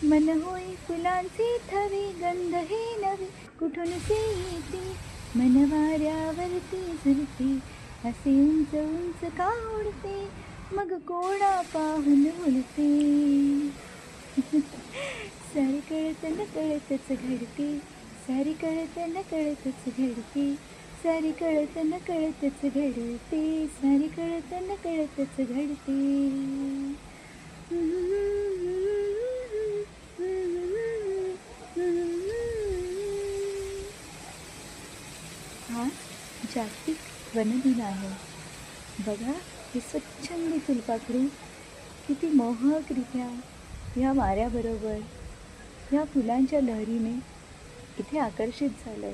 मन होई फुलांचे थवे, गंध हे नवे कुठून से येते. मन वाऱ्यावरती झुलते, असे उंच उंच का उडते, मग कोणा पाहून उडते. सारी कळत नकळतच घडते, सारी कळत नकळतच घडते, सारी कळत नकळतच घडते, सारी कळत नकळतच घडते. हा जागतिक वनदिन आहे. बघा हे स्वच्छंदी फुलपाखरू किती मोहकरित्या या वाऱ्याबरोबर या फुलांच्या लहरीने इथे आकर्षित झालं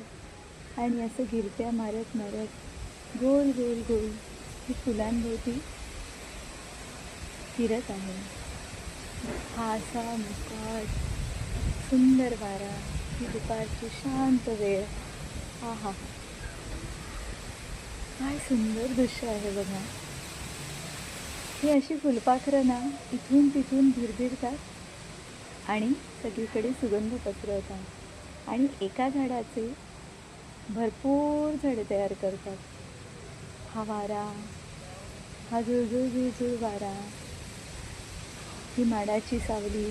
आणि असं गिरत्या मारत मारत गोल गोल गोल हे फुलांभोवती फिरत आहे. हा असा मुकाट सुंदर वारा, ही दुपारची शांत वेळ, हा हा काय सुंदर दृश्य आहे बघा. ही अशी फुलपाखरं ना इथून तिथून भिरभिरतात आणि सगळीकडे सुगंध पसरवतात आणि एका झाडाचे भरपूर झाडे तयार करतात. हा वारा, हा झुळझुळ झुळझुळ वारा, ही माडाची सावली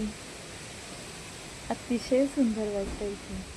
अतिशय सुंदर वाटतं इथे.